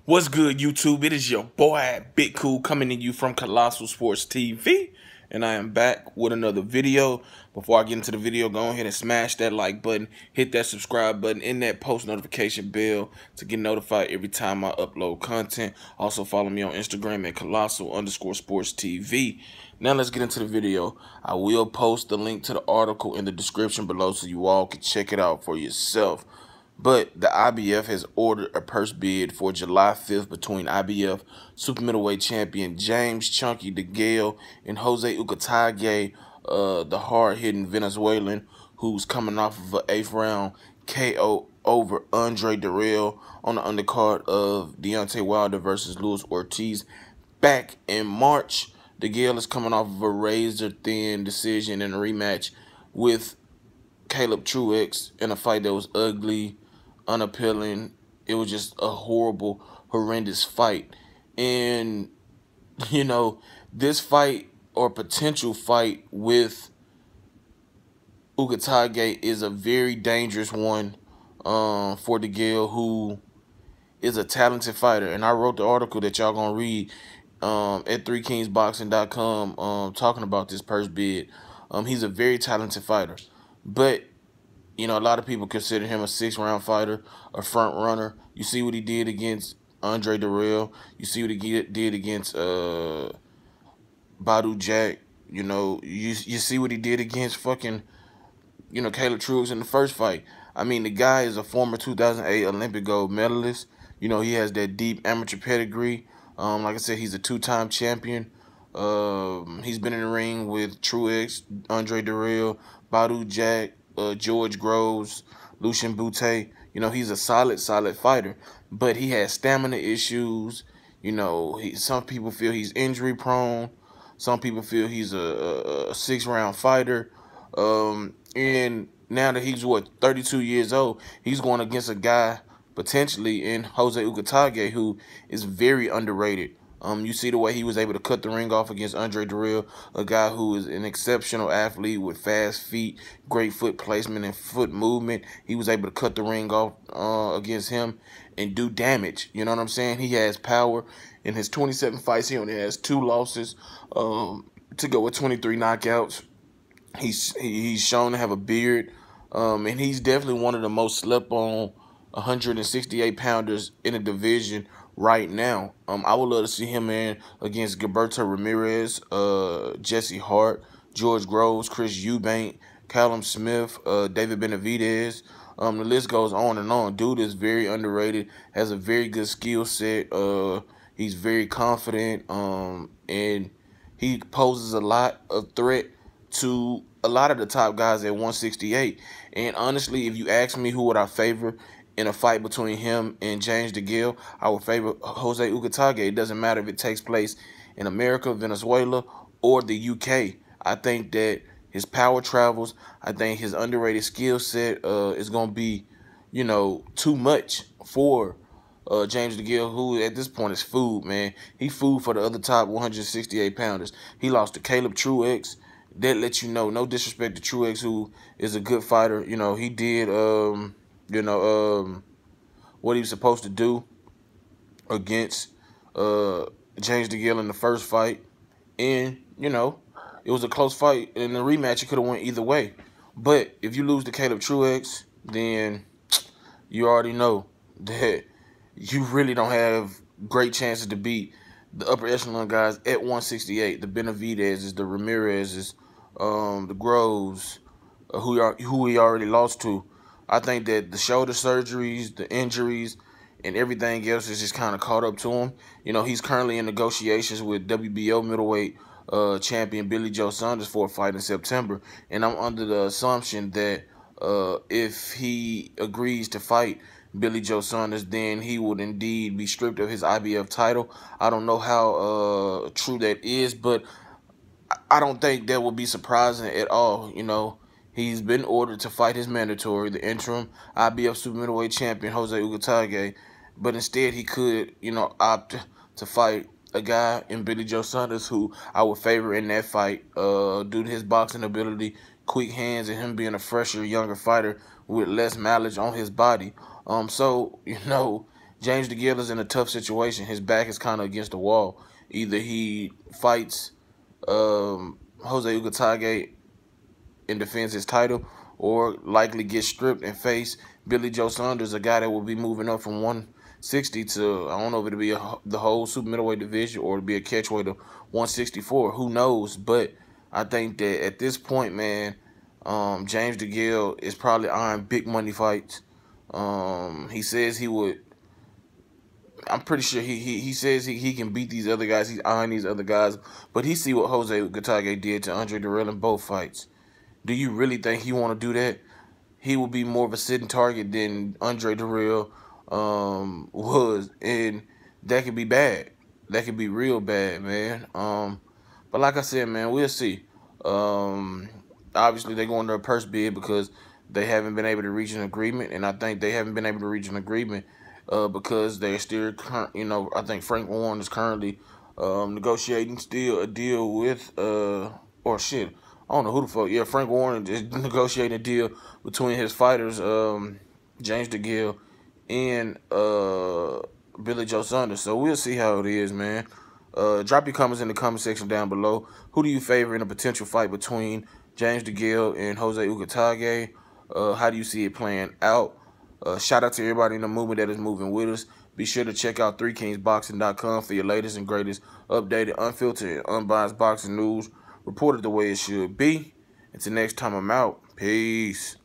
What's good, YouTube? It is your boy, Big Cool, coming to you from Colossal Sports TV. And I am back with another video. Before I get into the video, go ahead and smash that like button, hit that subscribe button, and that post notification bell to get notified every time I upload content. Also, follow me on Instagram at Colossal_Sports TV. Now, let's get into the video. I will post the link to the article in the description below so you all can check it out for yourself. But the IBF has ordered a purse bid for July 5th between IBF super middleweight champion James Chunky DeGale and Jose Uzcategui, the hard-hitting Venezuelan who's coming off of an 8th round KO over Andre DeGale on the undercard of Deontay Wilder versus Luis Ortiz back in March. DeGale is coming off of a razor-thin decision in a rematch with Caleb Truex in a fight that was ugly, unappealing. It was just a horrible, horrendous fight. And, you know, this fight or potential fight with Uzcategui is a very dangerous one for DeGale, who is a talented fighter. And I wrote the article that y'all gonna read at 3kingsboxing.com talking about this purse bid. He's a very talented fighter. But, you know, a lot of people consider him a 6th-round fighter, a front runner. You see what he did against Andre DeGale. You see what he did against Badu Jack. You know, you see what he did against fucking, you know, Caleb Truex in the first fight. I mean, the guy is a former 2008 Olympic gold medalist. You know, he has that deep amateur pedigree. Like I said, he's a 2-time champion. He's been in the ring with Truex, Andre DeGale, Badu Jack, George Groves, Lucian Bute. You know, he's a solid fighter, but he has stamina issues. You know, some people feel he's injury prone. Some people feel he's a 6th-round fighter. And now that he's, 32 years old, he's going against a guy potentially in Jose Uzcategui, who is very underrated. You see the way he was able to cut the ring off against Andre DeGale, a guy who is an exceptional athlete with fast feet, great foot placement and foot movement. He was able to cut the ring off against him and do damage. You know what I'm saying? He has power. In his 27 fights, he only has 2 losses to go with 23 knockouts. He's shown to have a beard, and he's definitely one of the most slept on 168-pounders in the division right now. I would love to see him in against Gilberto Ramirez, Jesse Hart, George Groves, Chris Eubank, Callum Smith, David Benavidez. The list goes on and on. Dude is very underrated, has a very good skill set. He's very confident, and he poses a lot of threat to a lot of the top guys at 168. And honestly, if you ask me who would I favor in a fight between him and James DeGale, I would favor Jose Uzcategui. It doesn't matter if it takes place in America, Venezuela, or the UK. I think that his power travels. I think his underrated skill set is going to be, you know, too much for James DeGale, who at this point is food, man. He food for the other top 168-pounders. He lost to Caleb Truex. That lets you know, no disrespect to Truex, who is a good fighter. You know, he did, what he was supposed to do against James DeGale in the first fight. And, you know, it was a close fight. In the rematch, it could have went either way. But if you lose to Caleb Truex, then you already know that you really don't have great chances to beat the upper echelon guys at 168. The Benavidez's, the Ramirez's, the Groves, who he already lost to. I think that the shoulder surgeries, the injuries, and everything else is just kind of caught up to him. You know, he's currently in negotiations with WBO middleweight champion Billy Joe Saunders for a fight in September. And I'm under the assumption that if he agrees to fight Billy Joe Saunders, then he would indeed be stripped of his IBF title. I don't know how true that is, but I don't think that would be surprising at all. You know, he's been ordered to fight his mandatory, the interim IBF super middleweight champion Jose Uzcategui, but instead he could, you know, opt to fight a guy in Billy Joe Saunders, who I would favor in that fight due to his boxing ability, quick hands, and him being a fresher, younger fighter with less mileage on his body. So, you know, James DeGale is in a tough situation. His back is kind of against the wall. Either he fights Jose Uzcategui and defends his title, or likely gets stripped and face Billy Joe Saunders, a guy that will be moving up from 160 to, I don't know if it'll be the whole super middleweight division or it'll be a catchweight of 164. Who knows? But I think that at this point, man, James DeGale is probably eyeing big money fights. He says he would. I'm pretty sure he says he can beat these other guys. He's eyeing these other guys, but he see what Jose Uzcategui did to Andre Dirrell in both fights. Do you really think he want to do that? He will be more of a sitting target than Andre Dirrell was, and that could be bad. That could be real bad, man. But like I said, man, we'll see. Obviously, they're going to a purse bid because they haven't been able to reach an agreement, and I think they haven't been able to reach an agreement because they're still, I think Frank Warren is currently negotiating still a deal with, or shit, I don't know who the fuck. Yeah, Frank Warren is negotiating a deal between his fighters, James DeGale and Billy Joe Saunders. So we'll see how it is, man. Drop your comments in the comment section down below. Who do you favor in a potential fight between James DeGale and Jose Uzcategui? How do you see it playing out? Shout out to everybody in the movement that is moving with us. Be sure to check out 3kingsboxing.com for your latest and greatest updated, unfiltered, and unbiased boxing news, reported the way it should be. Until next time, I'm out. Peace.